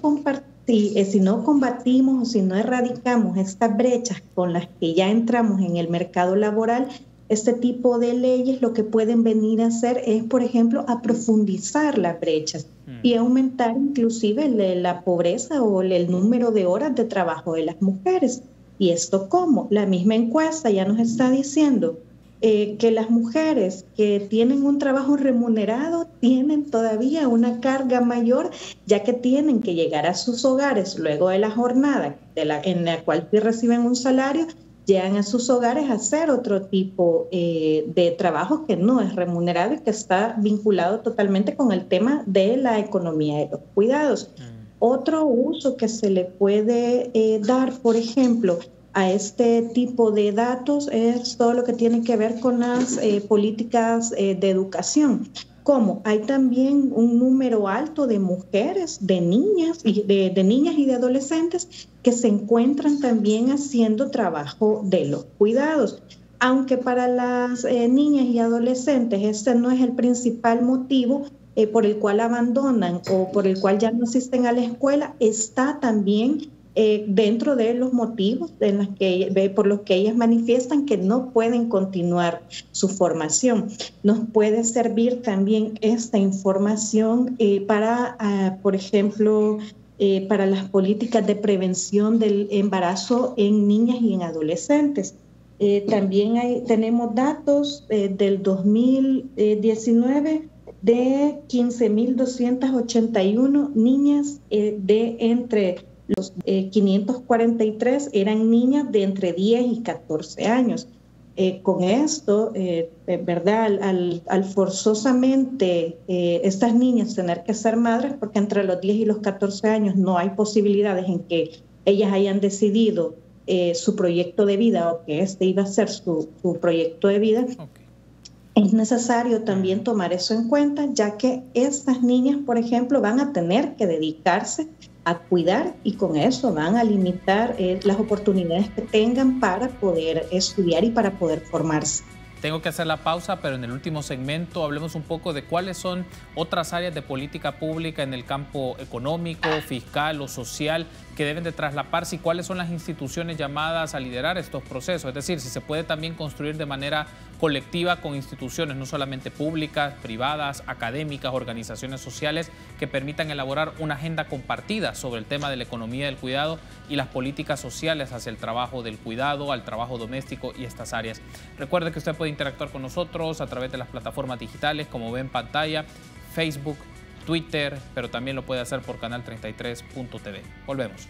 S2: combatimos o si no erradicamos estas brechas con las que ya entramos en el mercado laboral, este tipo de leyes lo que pueden venir a hacer es, por ejemplo, a profundizar las brechas y aumentar inclusive la pobreza o el número de horas de trabajo de las mujeres. ¿Y esto cómo? La misma encuesta ya nos está diciendo que las mujeres que tienen un trabajo remunerado tienen todavía una carga mayor, ya que tienen que llegar a sus hogares luego de la jornada en la cual reciben un salario, llegan a sus hogares a hacer otro tipo de trabajo que no es remunerado y que está vinculado totalmente con el tema de la economía de los cuidados. Otro uso que se le puede dar, por ejemplo, a este tipo de datos es todo lo que tiene que ver con las políticas de educación. Como hay también un número alto de mujeres, de niñas y de adolescentes que se encuentran también haciendo trabajo de los cuidados. Aunque para las niñas y adolescentes este no es el principal motivo por el cual abandonan o por el cual ya no asisten a la escuela, está también dentro de los motivos por los que ellas manifiestan que no pueden continuar su formación. Nos puede servir también esta información para, por ejemplo, para las políticas de prevención del embarazo en niñas y en adolescentes. También tenemos datos del 2019 de 15.281 niñas de entre los 543 eran niñas de entre 10 y 14 años. Con esto, ¿verdad? Al forzosamente estas niñas tener que ser madres, porque entre los 10 y los 14 años no hay posibilidades en que ellas hayan decidido su proyecto de vida o que este iba a ser su proyecto de vida. Es necesario también tomar eso en cuenta, ya que estas niñas, por ejemplo, van a tener que dedicarse a cuidar y con eso van a limitar las oportunidades que tengan para poder estudiar y para poder formarse.
S1: Tengo que hacer la pausa, pero en el último segmento hablemos un poco de cuáles son otras áreas de política pública en el campo económico, fiscal o social que deben de traslaparse y cuáles son las instituciones llamadas a liderar estos procesos. Es decir, si se puede también construir de manera colectiva con instituciones no solamente públicas, privadas, académicas, organizaciones sociales que permitan elaborar una agenda compartida sobre el tema de la economía del cuidado y las políticas sociales hacia el trabajo del cuidado, al trabajo doméstico y estas áreas. Recuerde que usted puede interactuar con nosotros a través de las plataformas digitales, como ve en pantalla, Facebook, Twitter, pero también lo puede hacer por canal33.tv. Volvemos.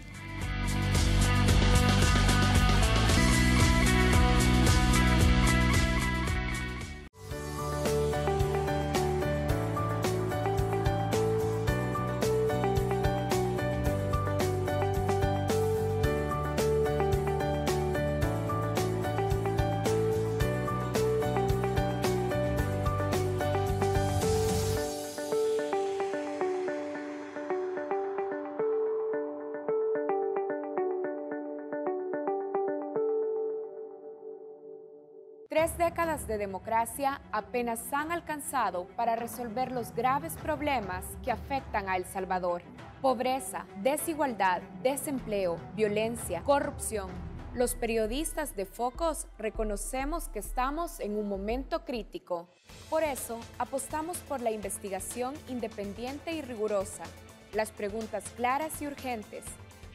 S4: Tres décadas de democracia apenas han alcanzado para resolver los graves problemas que afectan a El Salvador. Pobreza, desigualdad, desempleo, violencia, corrupción. Los periodistas de Focus reconocemos que estamos en un momento crítico. Por eso, apostamos por la investigación independiente y rigurosa, las preguntas claras y urgentes.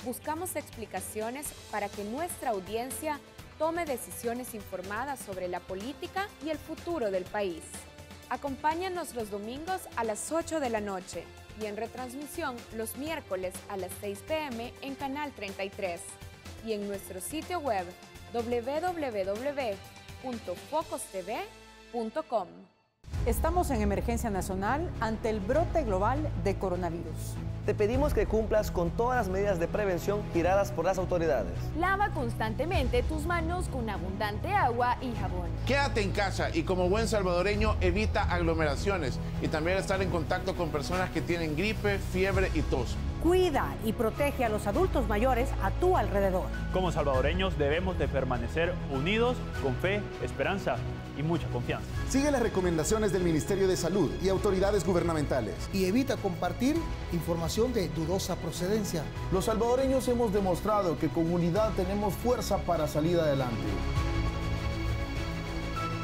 S4: Buscamos explicaciones para que nuestra audiencia tome decisiones informadas sobre la política y el futuro del país. Acompáñanos los domingos a las 8 de la noche y en retransmisión los miércoles a las 6 p.m. en Canal 33 y en nuestro sitio web www.focustv.com.
S14: Estamos en emergencia nacional ante el brote global de coronavirus.
S11: Te pedimos que cumplas con todas las medidas de prevención tiradas por las autoridades.
S10: Lava constantemente tus manos con abundante agua y jabón.
S15: Quédate en casa y como buen salvadoreño evita aglomeraciones y también estar en contacto con personas que tienen gripe, fiebre y tos.
S14: Cuida y protege a los adultos mayores a tu alrededor.
S13: Como salvadoreños debemos de permanecer unidos con fe, esperanza y mucha confianza.
S5: Sigue las recomendaciones del Ministerio de Salud y autoridades gubernamentales.
S9: Y evita compartir información de dudosa procedencia.
S16: Los salvadoreños hemos demostrado que con unidad tenemos fuerza para salir adelante.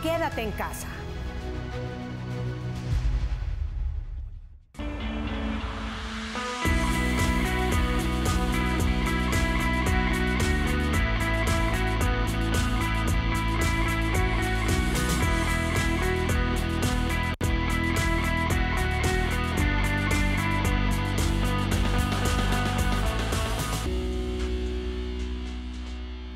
S14: Quédate en casa.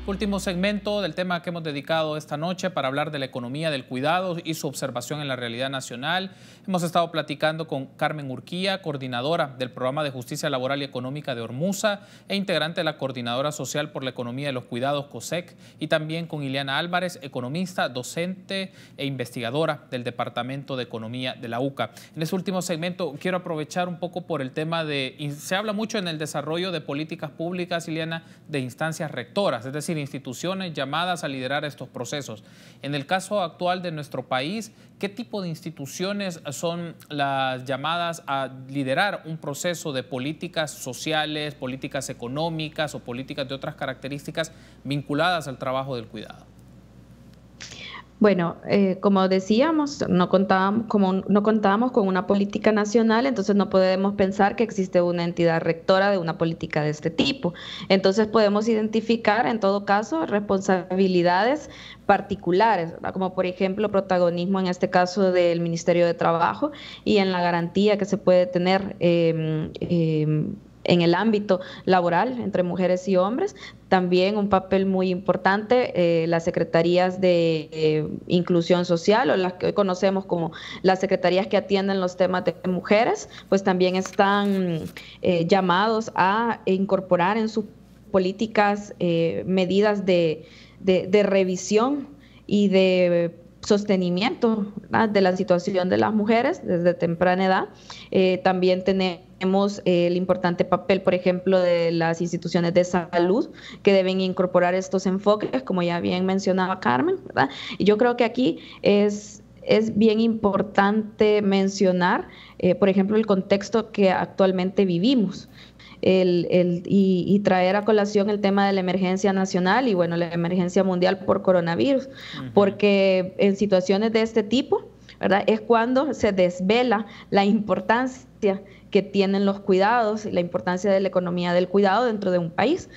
S1: Último segmento del tema que hemos dedicado esta noche para hablar de la economía del cuidado y su observación en la realidad nacional. Hemos estado platicando con Carmen Urquía, coordinadora del Programa de Justicia Laboral y Económica de Hormuza e integrante de la Coordinadora Social por la Economía de los Cuidados, COSEC, y también con Ileana Álvarez, economista, docente e investigadora del Departamento de Economía de la UCA. En este último segmento quiero aprovechar un poco por el tema de, se habla mucho en el desarrollo de políticas públicas, Ileana, de instancias rectoras, es decir, instituciones llamadas a liderar estos procesos. En el caso actual de nuestro país, ¿qué tipo de instituciones son las llamadas a liderar un proceso de políticas sociales, políticas económicas o políticas de otras características vinculadas al trabajo del cuidado?
S3: Bueno, como decíamos, no contábamos con una política nacional, entonces no podemos pensar que existe una entidad rectora de una política de este tipo. Entonces podemos identificar, en todo caso, responsabilidades particulares, ¿verdad? Como por ejemplo protagonismo en este caso del Ministerio de Trabajo y en la garantía que se puede tener en el ámbito laboral entre mujeres y hombres. También un papel muy importante las secretarías de inclusión social, o las que hoy conocemos como las secretarías que atienden los temas de mujeres, pues también están llamados a incorporar en sus políticas medidas de revisión y de sostenimiento, ¿verdad?, de la situación de las mujeres desde temprana edad. También tenemos el importante papel, por ejemplo, de las instituciones de salud que deben incorporar estos enfoques, como ya bien mencionaba Carmen, ¿verdad? Y yo creo que aquí es bien importante mencionar, por ejemplo, el contexto que actualmente vivimos. Y traer a colación el tema de la emergencia nacional y bueno, la emergencia mundial por coronavirus, porque en situaciones de este tipo, ¿verdad?, es cuando se desvela la importancia que tienen los cuidados y la importancia de la economía del cuidado dentro de un país.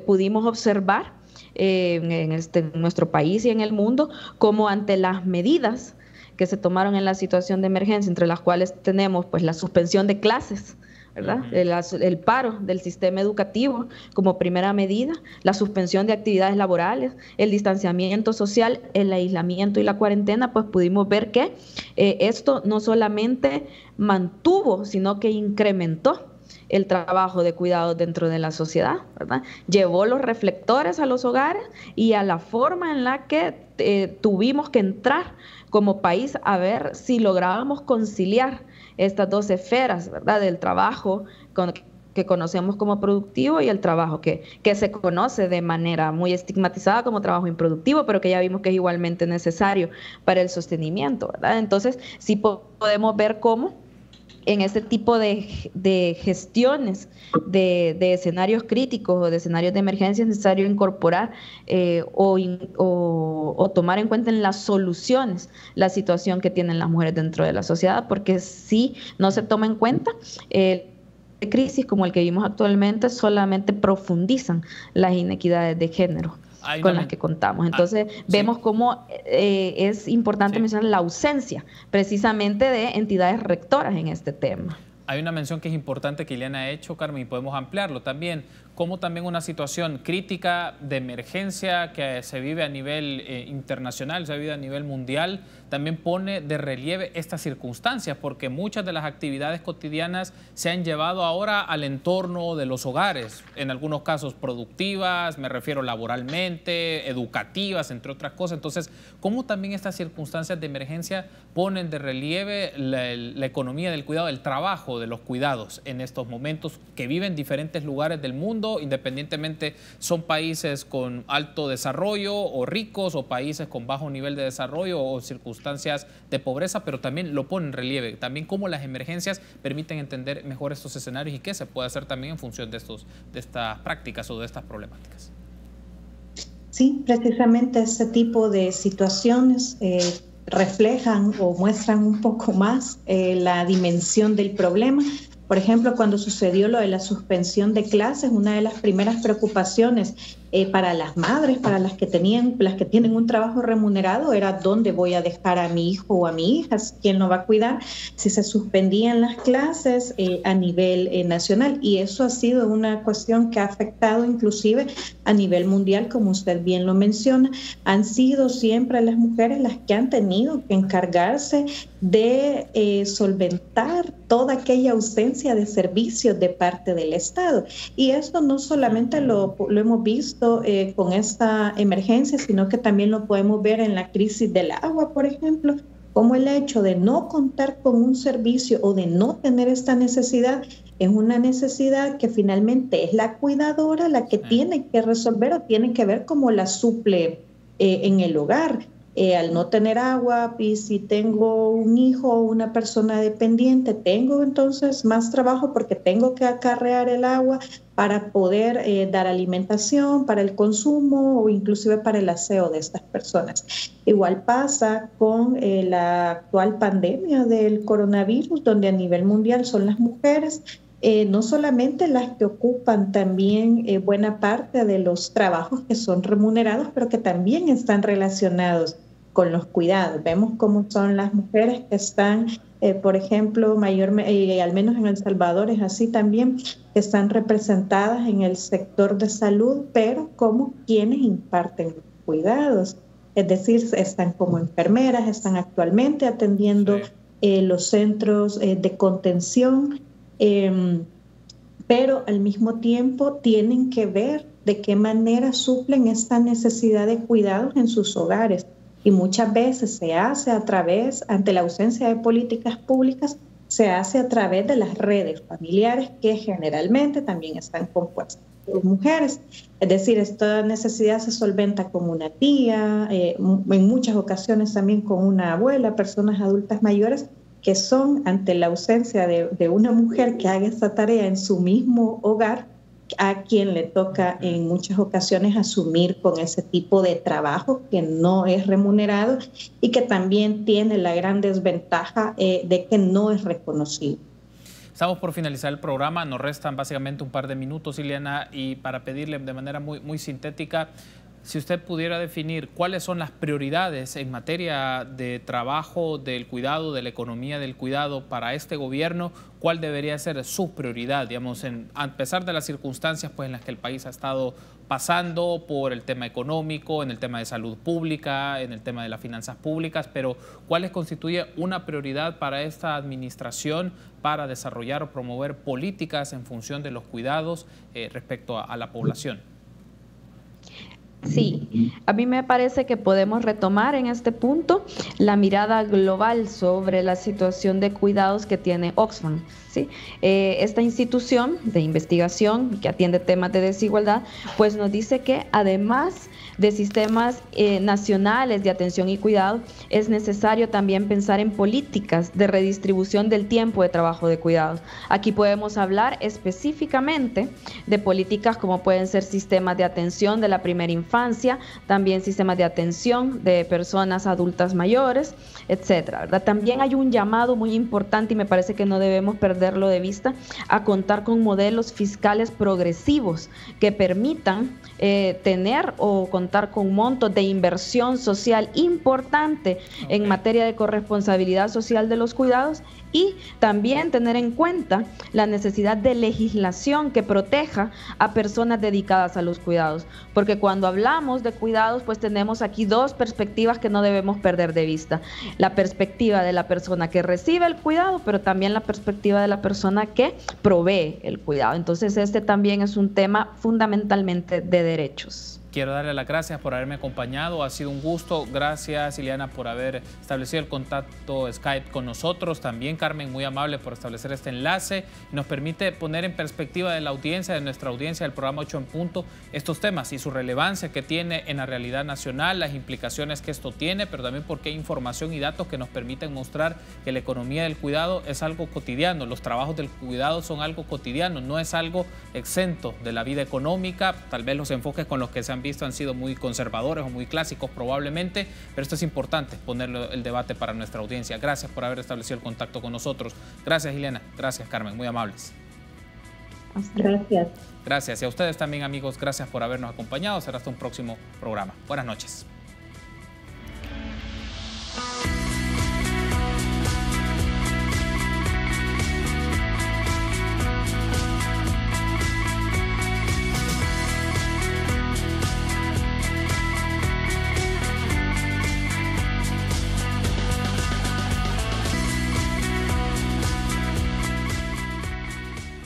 S3: Pudimos observar en nuestro país y en el mundo cómo ante las medidas que se tomaron en la situación de emergencia, entre las cuales tenemos pues la suspensión de clases, ¿verdad?, el paro del sistema educativo como primera medida, la suspensión de actividades laborales, el distanciamiento social, el aislamiento y la cuarentena, pues pudimos ver que esto no solamente mantuvo, sino que incrementó el trabajo de cuidado dentro de la sociedad, ¿verdad? Llevó los reflectores a los hogares y a la forma en la que tuvimos que entrar como país a ver si lográbamos conciliar estas dos esferas, ¿verdad?, del trabajo que conocemos como productivo y el trabajo que se conoce de manera muy estigmatizada como trabajo improductivo, pero que ya vimos que es igualmente necesario para el sostenimiento, ¿verdad? Entonces, sí podemos ver cómo en este tipo de gestiones de escenarios críticos o de escenarios de emergencia es necesario incorporar o tomar en cuenta en las soluciones la situación que tienen las mujeres dentro de la sociedad, porque si no se toma en cuenta, crisis como el que vivimos actualmente solamente profundizan las inequidades de género con las que contamos. Entonces vemos cómo es importante mencionar la ausencia precisamente de entidades rectoras en este tema.
S1: Hay una mención que es importante que Ileana ha hecho, Carmen, y podemos ampliarlo también, como también una situación crítica de emergencia que se vive a nivel internacional, se vive a nivel mundial, también pone de relieve estas circunstancias, porque muchas de las actividades cotidianas se han llevado ahora al entorno de los hogares, en algunos casos productivas, me refiero laboralmente, educativas, entre otras cosas. Entonces, ¿cómo también estas circunstancias de emergencia ponen de relieve la economía del cuidado, el trabajo de los cuidados en estos momentos que viven diferentes lugares del mundo, independientemente son países con alto desarrollo o ricos o países con bajo nivel de desarrollo o circunstancias de pobreza, pero también lo pone en relieve, también cómo las emergencias permiten entender mejor estos escenarios y qué se puede hacer también en función de estas prácticas o de estas problemáticas?
S2: Sí, precisamente este tipo de situaciones reflejan o muestran un poco más la dimensión del problema. Por ejemplo, cuando sucedió lo de la suspensión de clases, una de las primeras preocupaciones para las madres, para las que tienen un trabajo remunerado, era dónde voy a dejar a mi hijo o a mi hija, quién lo va a cuidar, si se suspendían las clases a nivel nacional. Y eso ha sido una cuestión que ha afectado inclusive a nivel mundial, como usted bien lo menciona. Han sido siempre las mujeres las que han tenido que encargarse de solventar toda aquella ausencia de servicios de parte del Estado. Y esto no solamente lo hemos visto con esta emergencia, sino que también lo podemos ver en la crisis del agua, por ejemplo, como el hecho de no contar con un servicio o de no tener esta necesidad es una necesidad que finalmente es la cuidadora la que tiene que resolver o tiene que ver cómo la suple en el hogar. al no tener agua, y si tengo un hijo o una persona dependiente, tengo entonces más trabajo porque tengo que acarrear el agua para poder dar alimentación, para el consumo o inclusive para el aseo de estas personas. Igual pasa con la actual pandemia del coronavirus, donde a nivel mundial son las mujeres, no solamente las que ocupan también buena parte de los trabajos que son remunerados, pero que también están relacionados con los cuidados. Vemos cómo son las mujeres que están, por ejemplo, al menos en El Salvador es así también, que están representadas en el sector de salud, pero como quienes imparten los cuidados. Es decir, están como enfermeras, están actualmente atendiendo los centros de contención, pero al mismo tiempo tienen que ver de qué manera suplen esta necesidad de cuidados en sus hogares. Y muchas veces se hace a través, ante la ausencia de políticas públicas, se hace a través de las redes familiares que generalmente también están compuestas por mujeres. Es decir, esta necesidad se solventa con una tía, en muchas ocasiones también con una abuela, personas adultas mayores, que son, ante la ausencia de una mujer que haga esta tarea en su mismo hogar, a quien le toca en muchas ocasiones asumir con ese tipo de trabajo que no es remunerado y que también tiene la gran desventaja de que no es reconocido.
S1: Estamos por finalizar el programa, nos restan básicamente un par de minutos, Ileana, y para pedirle de manera muy sintética, si usted pudiera definir cuáles son las prioridades en materia de trabajo, del cuidado, de la economía del cuidado para este gobierno, ¿cuál debería ser su prioridad? Digamos, a pesar de las circunstancias pues, en las que el país ha estado pasando por el tema económico, en el tema de salud pública, en el tema de las finanzas públicas, pero ¿cuál les constituye una prioridad para esta administración para desarrollar o promover políticas en función de los cuidados respecto a la población?
S3: Sí, a mí me parece que podemos retomar en este punto la mirada global sobre la situación de cuidados que tiene Oxfam. ¿Sí? Esta institución de investigación que atiende temas de desigualdad, pues nos dice que además de sistemas nacionales de atención y cuidado, es necesario también pensar en políticas de redistribución del tiempo de trabajo de cuidados. Aquí podemos hablar específicamente de políticas como pueden ser sistemas de atención de la primera infancia, también sistemas de atención de personas adultas mayores, etcétera, ¿verdad? También hay un llamado muy importante y me parece que no debemos perderlo de vista, a contar con modelos fiscales progresivos que permitan tener o contar con montos de inversión social importante en materia de corresponsabilidad social de los cuidados y también tener en cuenta la necesidad de legislación que proteja a personas dedicadas a los cuidados, porque cuando hablamos de cuidados pues tenemos aquí dos perspectivas que no debemos perder de vista: la perspectiva de la persona que recibe el cuidado, pero también la perspectiva de la persona que provee el cuidado. Entonces este también es un tema fundamentalmente de derechos.
S1: Quiero darle las gracias por haberme acompañado, ha sido un gusto. Gracias, Ileana, por haber establecido el contacto Skype con nosotros. También Carmen, muy amable por establecer este enlace. Nos permite poner en perspectiva de la audiencia, de nuestra audiencia del programa 8 en Punto, estos temas y su relevancia que tiene en la realidad nacional, las implicaciones que esto tiene, pero también porque hay información y datos que nos permiten mostrar que la economía del cuidado es algo cotidiano. Los trabajos del cuidado son algo cotidiano, no es algo exento de la vida económica. Tal vez los enfoques con los que se han visto han sido muy conservadores o muy clásicos probablemente, pero esto es importante ponerlo el debate para nuestra audiencia. Gracias por haber establecido el contacto con nosotros. Gracias, Ileana. Gracias, Carmen. Muy amables.
S2: Gracias.
S1: Gracias. Y a ustedes también, amigos, gracias por habernos acompañado. Será hasta un próximo programa. Buenas noches.